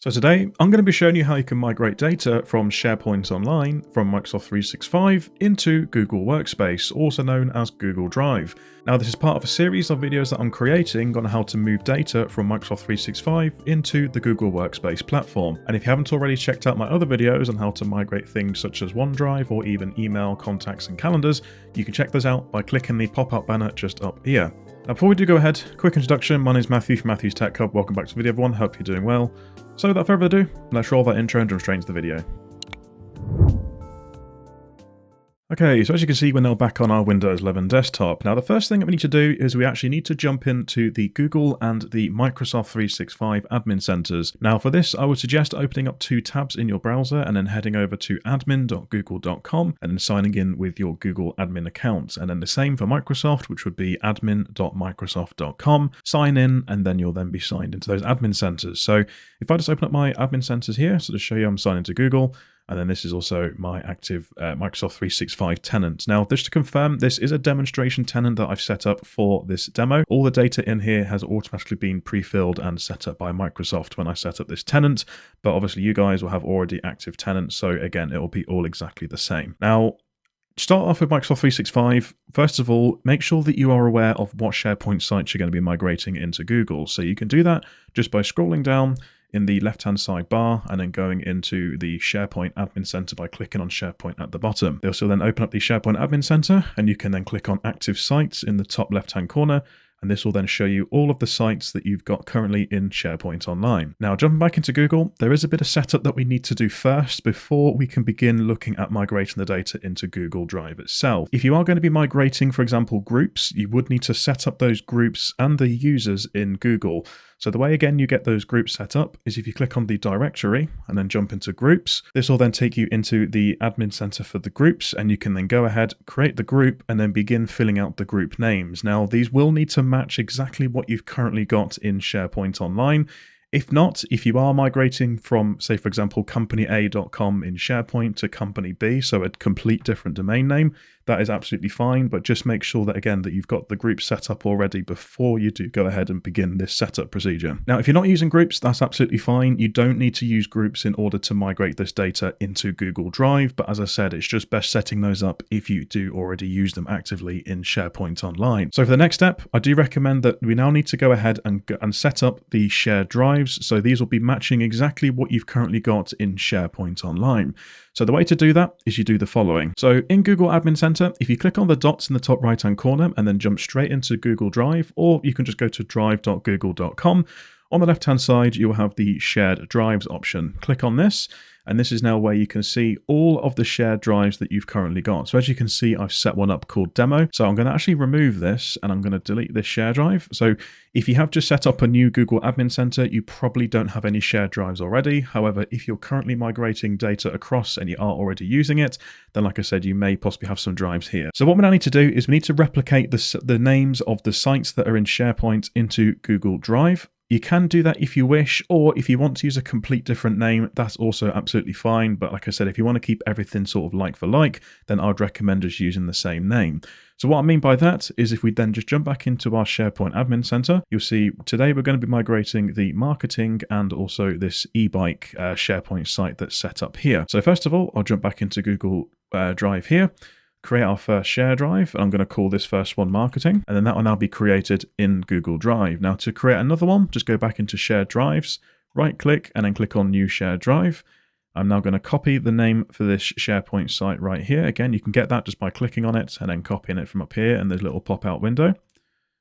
So today, I'm going to be showing you how you can migrate data from SharePoint Online from Microsoft 365 into Google Workspace, also known as Google Drive. Now, this is part of a series of videos that I'm creating on how to move data from Microsoft 365 into the Google Workspace platform. And if you haven't already checked out my other videos on how to migrate things such as OneDrive or even email, contacts, and calendars, you can check those out by clicking the pop-up banner just up here. Now, before we do go ahead, quick introduction. My name is Matthew from Matthew's Tech Hub. Welcome back to the video, everyone. Hope you're doing well. So without further ado, let's roll that intro and jump straight into the video. Okay, so as you can see, we're now back on our Windows 11 desktop. Now, the first thing that we need to do is we actually need to jump into the Google and the Microsoft 365 admin centers. Now, for this, I would suggest opening up two tabs in your browser and then heading over to admin.google.com and then signing in with your Google admin account. And then the same for Microsoft, which would be admin.microsoft.com. Sign in, and then you'll then be signed into those admin centers. So if I just open up my admin centers here, so to show you I'm signed into Google, and then this is also my active Microsoft 365 tenant. Now, just to confirm, this is a demonstration tenant that I've set up for this demo. All the data in here has automatically been pre-filled and set up by Microsoft when I set up this tenant, but obviously you guys will have already active tenants, so again, it will be all exactly the same. Now, start off with Microsoft 365. First of all, make sure that you are aware of what SharePoint sites you're going to be migrating into Google. So you can do that just by scrolling down in the left-hand side bar and then going into the SharePoint Admin Center by clicking on SharePoint at the bottom. They'll also then open up the SharePoint Admin Center, and you can then click on Active Sites in the top left-hand corner, and this will then show you all of the sites that you've got currently in SharePoint Online. Now, jumping back into Google, there is a bit of setup that we need to do first before we can begin looking at migrating the data into Google Drive itself. If you are going to be migrating, for example, groups, you would need to set up those groups and the users in Google. So the way, again, you get those groups set up is if you click on the directory and then jump into groups. This will then take you into the admin center for the groups, and you can then go ahead, create the group, and then begin filling out the group names. Now, these will need to match exactly what you've currently got in SharePoint Online. If not, if you are migrating from, say, for example, companyaa.com in SharePoint to company B, so a complete different domain name, that is absolutely fine, but just make sure that, again, that you've got the group set up already before you do go ahead and begin this setup procedure. Now, if you're not using groups, that's absolutely fine. You don't need to use groups in order to migrate this data into Google Drive, but as I said, it's just best setting those up if you do already use them actively in SharePoint Online. So for the next step, I do recommend that we now need to go ahead and set up the shared drives. So these will be matching exactly what you've currently got in SharePoint Online. So the way to do that is you do the following. So in Google Admin Center, if you click on the dots in the top right-hand corner and then jump straight into Google Drive, or you can just go to drive.google.com. On the left-hand side, you'll have the shared drives option. Click on this, and this is now where you can see all of the shared drives that you've currently got. So as you can see, I've set one up called demo. So I'm going to actually remove this, and I'm going to delete this share drive. So if you have just set up a new Google Admin Center, you probably don't have any shared drives already. However, if you're currently migrating data across and you are already using it, then like I said, you may possibly have some drives here. So what we now need to do is we need to replicate the names of the sites that are in SharePoint into Google Drive. You can do that if you wish, or if you want to use a complete different name, that's also absolutely fine. But like I said, if you want to keep everything sort of like for like, then I'd recommend just using the same name. So what I mean by that is if we then just jump back into our SharePoint Admin Center, you'll see today we're going to be migrating the marketing and also this e-bike SharePoint site that's set up here. So first of all, I'll jump back into Google Drive here, create our first share drive. I'm going to call this first one marketing, and then that will now be created in Google Drive. Now to create another one, just go back into shared drives, right click, and then click on new shared drive. I'm now going to copy the name for this SharePoint site right here. Again, you can get that just by clicking on it and then copying it from up here in this little pop-out window.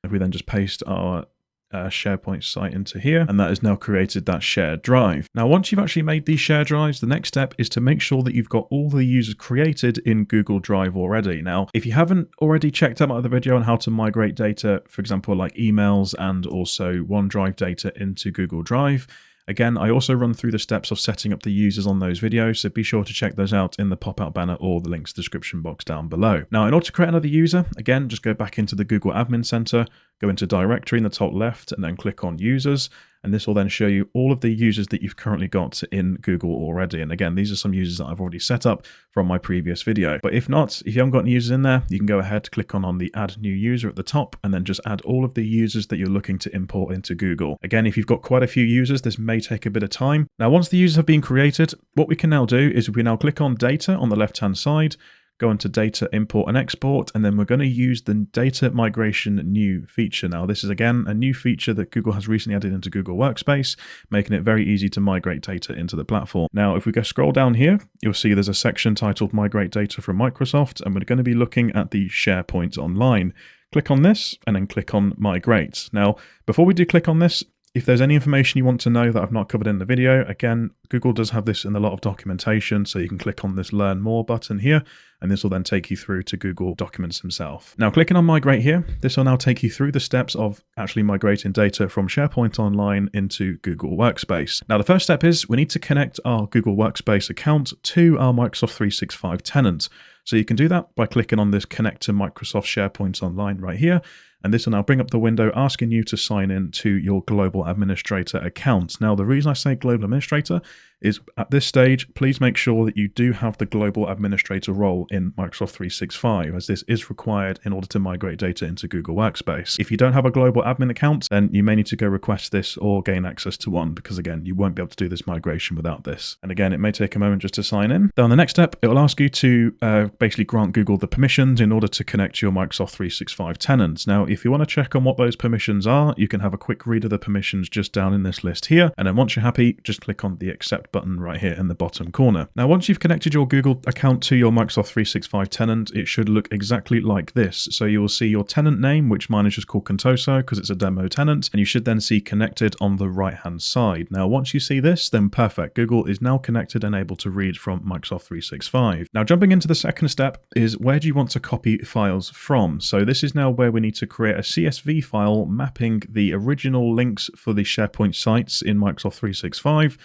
If we then just paste our SharePoint site into here, and that has now created that shared drive. Now, once you've actually made these shared drives, the next step is to make sure that you've got all the users created in Google Drive already. Now, if you haven't already checked out my other video on how to migrate data, for example, like emails and also OneDrive data into Google Drive, again, I also run through the steps of setting up the users on those videos, so be sure to check those out in the pop-out banner or the links description box down below. Now, in order to create another user, again, just go back into the Google Admin Center, go into directory in the top left and then click on users. And this will then show you all of the users that you've currently got in Google already. And again, these are some users that I've already set up from my previous video. But if not, if you haven't got any users in there, you can go ahead, click on the add new user at the top, and then just add all of the users that you're looking to import into Google. Again, if you've got quite a few users, this may take a bit of time. Now, once the users have been created, what we can now do is we now click on data on the left-hand side, go into data import and export, and then we're going to use the data migration new feature. Now, this is again a new feature that Google has recently added into Google Workspace, making it very easy to migrate data into the platform. Now, if we go scroll down here, you'll see there's a section titled Migrate Data from Microsoft, and we're going to be looking at the SharePoint Online. Click on this and then click on Migrate. Now, before we do click on this, if there's any information you want to know that I've not covered in the video, again, Google does have this in a lot of documentation, so you can click on this Learn More button here, and this will then take you through to Google Documents himself. Now, clicking on Migrate here, this will now take you through the steps of actually migrating data from SharePoint Online into Google Workspace. Now, the first step is we need to connect our Google Workspace account to our Microsoft 365 tenant. So you can do that by clicking on this Connect to Microsoft SharePoint Online right here. And this will now bring up the window asking you to sign in to your Global Administrator account. Now, the reason I say Global Administrator is at this stage, please make sure that you do have the Global Administrator role in Microsoft 365, as this is required in order to migrate data into Google Workspace. If you don't have a Global Admin account, then you may need to go request this or gain access to one, because again, you won't be able to do this migration without this. And again, it may take a moment just to sign in. Then on the next step, it will ask you to basically grant Google the permissions in order to connect to your Microsoft 365 tenants. Now, if you want to check on what those permissions are, you can have a quick read of the permissions just down in this list here. And then once you're happy, just click on the Accept button right here in the bottom corner. Now, once you've connected your Google account to your Microsoft 365 tenant, it should look exactly like this. So you will see your tenant name, which mine is just called Contoso because it's a demo tenant, and you should then see connected on the right-hand side. Now, once you see this, then perfect. Google is now connected and able to read from Microsoft 365. Now, jumping into the second step is where do you want to copy files from? So this is now where we need to create a CSV file mapping the original links for the SharePoint sites in Microsoft 365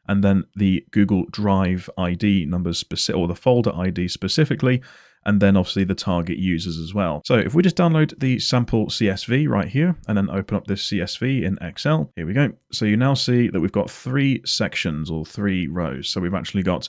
and then the Google Drive ID numbers or the folder ID specifically, and then obviously the target users as well. So if we just download the sample CSV right here and then open up this CSV in Excel, here we go. So you now see that we've got 3 sections or 3 rows. So we've actually got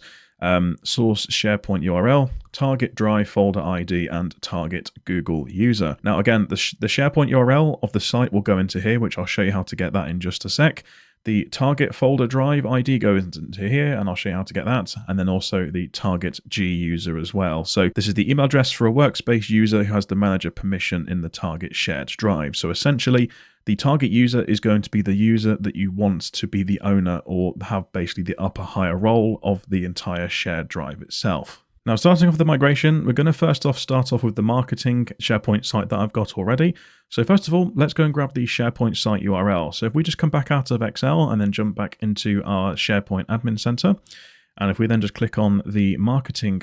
source SharePoint URL, target drive folder ID, and target Google user. Now again, the SharePoint URL of the site will go into here, which I'll show you how to get that in just a sec. The target folder drive ID goes into here, and I'll show you how to get that. And then also the target G user as well. So this is the email address for a workspace user who has the manager permission in the target shared drive. So essentially, the target user is going to be the user that you want to be the owner or have basically the upper higher role of the entire shared drive itself. Now, starting off the migration, we're going to first off start off with the marketing SharePoint site that I've got already. So first of all, let's go and grab the SharePoint site URL. So if we just come back out of Excel and then jump back into our SharePoint Admin Center, and if we then just click on the marketing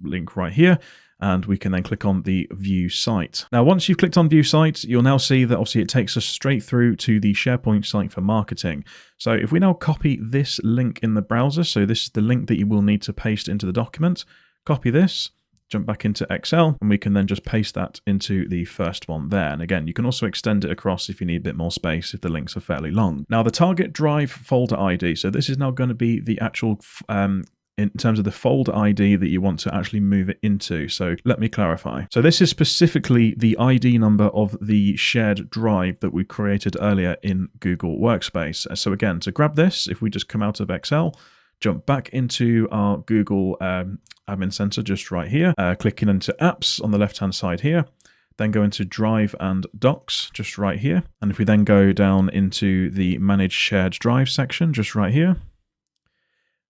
link right here, and we can then click on the View Site. Now, once you've clicked on View Site, you'll now see that obviously it takes us straight through to the SharePoint site for marketing. So if we now copy this link in the browser, so this is the link that you will need to paste into the document, copy this, jump back into Excel, and we can then just paste that into the first one there. And again, you can also extend it across if you need a bit more space, if the links are fairly long. Now, the target drive folder ID, so this is now going to be the actual in terms of the folder ID that you want to actually move it into. So let me clarify. So this is specifically the ID number of the shared drive that we created earlier in Google Workspace. So again, to grab this, if we just come out of Excel, jump back into our Google Admin Center just right here, clicking into Apps on the left-hand side here, then go into Drive and Docs just right here. And if we then go down into the Manage Shared Drive section just right here,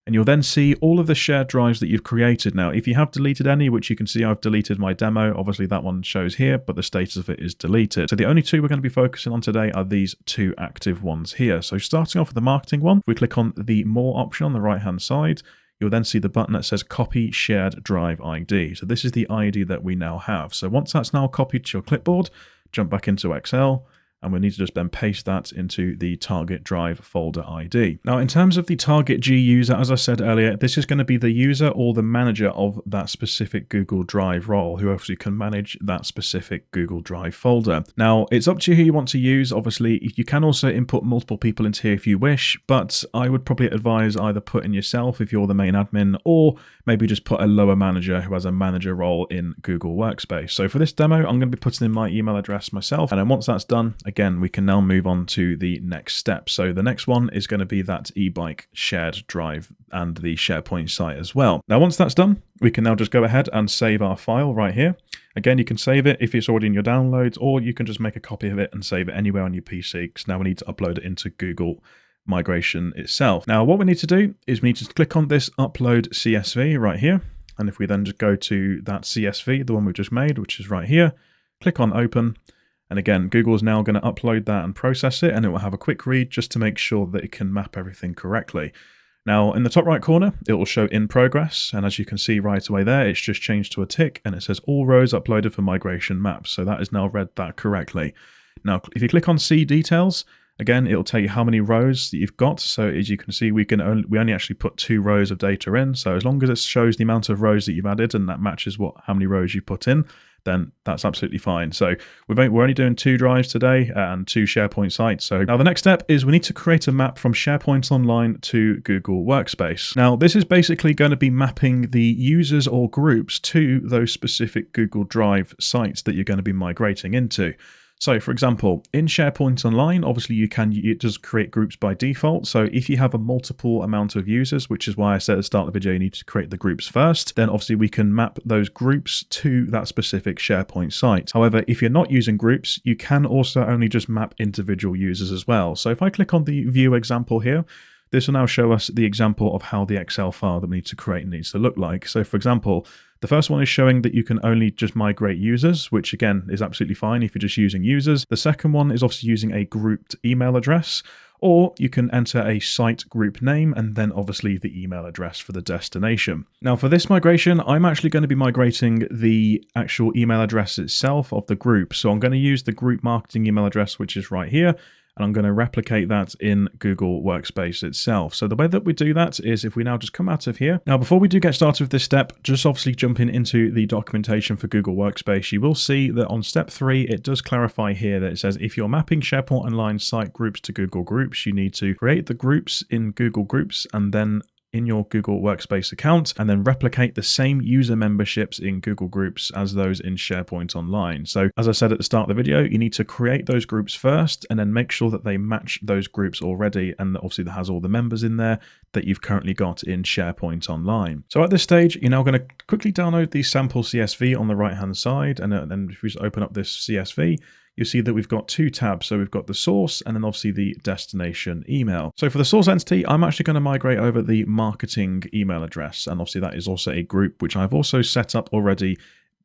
and you'll then see all of the shared drives that you've created. Now, if you have deleted any, which you can see I've deleted my demo, obviously that one shows here, but the status of it is deleted. So the only 2 we're going to be focusing on today are these 2 active ones here. So starting off with the marketing one, if we click on the More option on the right-hand side, you'll then see the button that says Copy Shared Drive ID. So this is the ID that we now have. So once that's now copied to your clipboard, jump back into Excel, and we need to just then paste that into the target drive folder ID. Now, in terms of the target G user, as I said earlier, this is going to be the user or the manager of that specific Google Drive role, who obviously can manage that specific Google Drive folder. Now, it's up to you who you want to use. Obviously, you can also input multiple people into here if you wish, but I would probably advise either putting yourself if you're the main admin, or maybe just put a lower manager who has a manager role in Google Workspace. So for this demo, I'm going to be putting in my email address myself, and then once that's done, again, we can now move on to the next step. So the next one is going to be that e-bike shared drive and the SharePoint site as well. Now, once that's done, we can now just go ahead and save our file right here. Again, you can save it if it's already in your downloads, or you can just make a copy of it and save it anywhere on your PC, because now we need to upload it into Google Migration itself. Now, what we need to do is we need to click on this upload CSV right here. And if we then just go to that CSV, the one we've just made, which is right here, click on open. And again, Google is now going to upload that and process it, and it will have a quick read just to make sure that it can map everything correctly. Now, in the top right corner, it will show in progress. And as you can see right away there, it's just changed to a tick, and it says all rows uploaded for migration maps. So that has now read that correctly. Now, if you click on see details, again, it'll tell you how many rows that you've got. So as you can see, we only actually put 2 rows of data in. So as long as it shows the amount of rows that you've added and that matches how many rows you put in, then that's absolutely fine. So we're only doing 2 drives today and 2 SharePoint sites. So now the next step is we need to create a map from SharePoint Online to Google Workspace. Now, this is basically going to be mapping the users or groups to those specific Google Drive sites that you're going to be migrating into. So for example, in SharePoint Online, obviously it does create groups by default. So if you have a multiple amount of users, which is why I said at the start of the video, you need to create the groups first, then obviously we can map those groups to that specific SharePoint site. However, if you're not using groups, you can also only just map individual users as well. So if I click on the view example here, this will now show us the example of how the Excel file that we need to create needs to look like. So for example, the first one is showing that you can only just migrate users, which again is absolutely fine if you're just using users. The second one is obviously using a grouped email address, or you can enter a site group name and then obviously the email address for the destination. Now for this migration, I'm actually going to be migrating the actual email address itself of the group. So I'm going to use the group marketing email address, which is right here. And I'm going to replicate that in Google Workspace itself. So the way that we do that is if we now just come out of here. Now, before we do get started with this step, just obviously jumping into the documentation for Google Workspace, you will see that on step 3, it does clarify here that it says if you're mapping SharePoint Online site groups to Google Groups, you need to create the groups in Google Groups and then in your Google Workspace account, and then replicate the same user memberships in Google Groups as those in SharePoint Online. So as I said at the start of the video, you need to create those groups first and then make sure that they match those groups already, and obviously that has all the members in there that you've currently got in SharePoint Online. So at this stage, you're now going to quickly download the sample CSV on the right hand side, and then if we just open up this CSV, you see that we've got 2 tabs. So we've got the source and then obviously the destination email. So for the source entity, I'm actually going to migrate over the marketing email address. And obviously that is also a group, which I've also set up already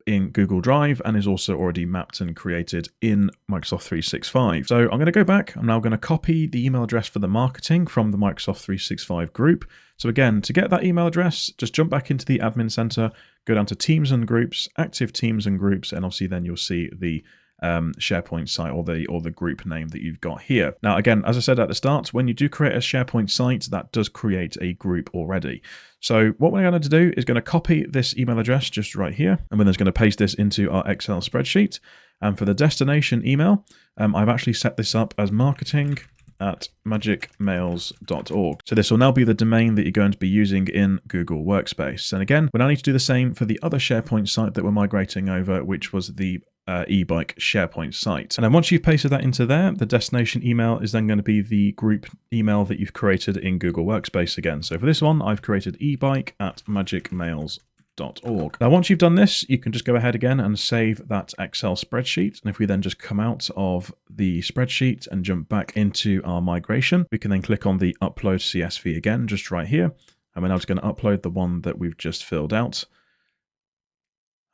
in Google Drive and is also already mapped and created in Microsoft 365. So I'm going to go back. I'm now going to copy the email address for the marketing from the Microsoft 365 group. So again, to get that email address, just jump back into the admin center, go down to teams and groups, active teams and groups, and obviously then you'll see the SharePoint site or the group name that you've got here. Now again, as I said at the start, when you do create a SharePoint site, that does create a group already. So what we're going to do is going to copy this email address just right here, and we're just going to paste this into our Excel spreadsheet. And for the destination email, I've actually set this up as marketing@magicmails.org. So this will now be the domain that you're going to be using in Google Workspace. And again, we now need to do the same for the other SharePoint site that we're migrating over, which was the e-bike SharePoint site. And then once you've pasted that into there, the destination email is then going to be the group email that you've created in Google Workspace again. So for this one, I've created ebike@magicmails.org. Now, once you've done this, you can just go ahead again and save that Excel spreadsheet. And if we then just come out of the spreadsheet and jump back into our migration, we can then click on the upload CSV again, just right here. And we're now just going to upload the one that we've just filled out.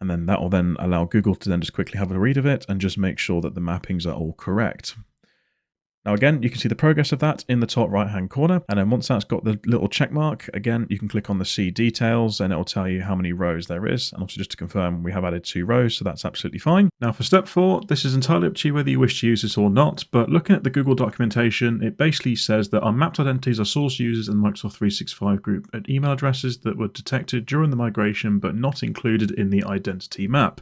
And then that will then allow Google to then just quickly have a read of it and just make sure that the mappings are all correct. Now again, you can see the progress of that in the top right hand corner, and then once that's got the little check mark, again you can click on the see details and it'll tell you how many rows there is. And also just to confirm, we have added 2 rows, so that's absolutely fine. Now for step 4, this is entirely up to you whether you wish to use this or not, but looking at the Google documentation, it basically says that our mapped identities are source users in the Microsoft 365 group at email addresses that were detected during the migration but not included in the identity map.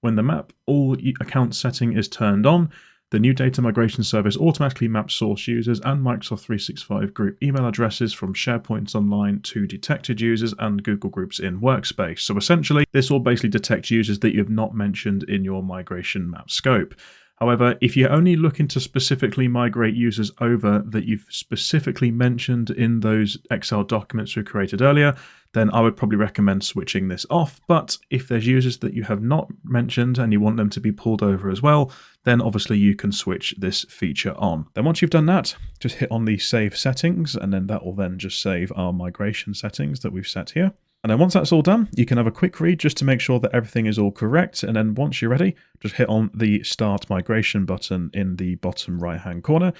When the map all account setting is turned on, the new data migration service automatically maps source users and Microsoft 365 group email addresses from SharePoint Online to detected users and Google Groups in Workspace. So essentially, this will basically detect users that you have not mentioned in your migration map scope. However, if you're only looking to specifically migrate users over that you've specifically mentioned in those Excel documents we created earlier, then I would probably recommend switching this off. But if there's users that you have not mentioned and you want them to be pulled over as well, then obviously you can switch this feature on. Then once you've done that, just hit on the save settings, and then that will then just save our migration settings that we've set here. And then once that's all done, you can have a quick read just to make sure that everything is all correct. And then once you're ready, just hit on the Start Migration button in the bottom right-hand corner.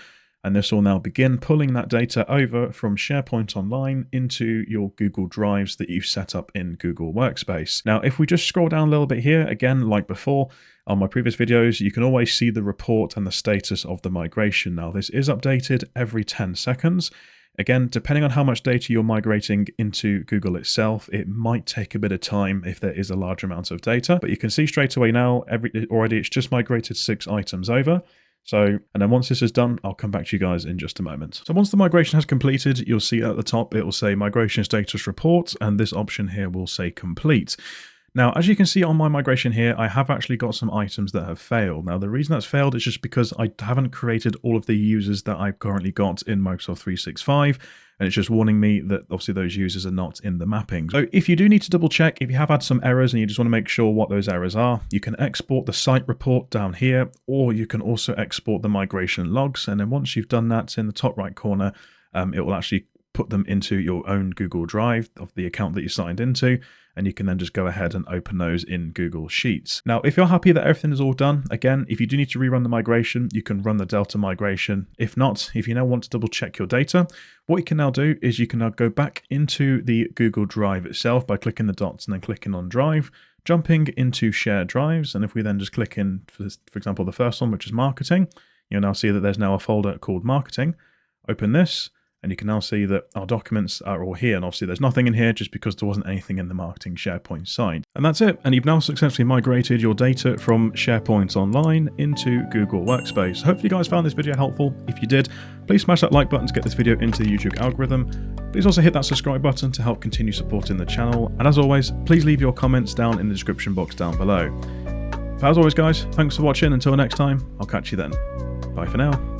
And this will now begin pulling that data over from SharePoint Online into your Google Drives that you've set up in Google Workspace. Now, if we just scroll down a little bit here, again, like before, on my previous videos, you can always see the report and the status of the migration. Now, this is updated every 10 seconds. Again, depending on how much data you're migrating into Google itself, it might take a bit of time if there is a large amount of data, but you can see straight away now, already it's just migrated 6 items over. So, and then once this is done, I'll come back to you guys in just a moment. So once the migration has completed, you'll see at the top, it will say migration status report, and this option here will say complete. Now, as you can see on my migration here, I have actually got some items that have failed. Now, the reason that's failed is just because I haven't created all of the users that I've currently got in Microsoft 365, and it's just warning me that obviously those users are not in the mapping. So if you do need to double check, if you have had some errors and you just want to make sure what those errors are, you can export the site report down here, or you can also export the migration logs. And then once you've done that, in the top right corner, it will actually put them into your own Google Drive of the account that you signed into, and you can then just go ahead and open those in Google Sheets. Now, if you're happy that everything is all done, again, if you do need to rerun the migration, you can run the Delta migration. If not, if you now want to double check your data, what you can now do is you can now go back into the Google Drive itself by clicking the dots and then clicking on Drive, jumping into Shared Drives, and if we then just click in, for example, the first one, which is Marketing, you'll now see that there's now a folder called Marketing. Open this, and you can now see that our documents are all here. And obviously there's nothing in here just because there wasn't anything in the marketing SharePoint site. And that's it. And you've now successfully migrated your data from SharePoint Online into Google Workspace. Hopefully you guys found this video helpful. If you did, please smash that like button to get this video into the YouTube algorithm. Please also hit that subscribe button to help continue supporting the channel. And as always, please leave your comments down in the description box down below. But as always, guys, thanks for watching. Until next time, I'll catch you then. Bye for now.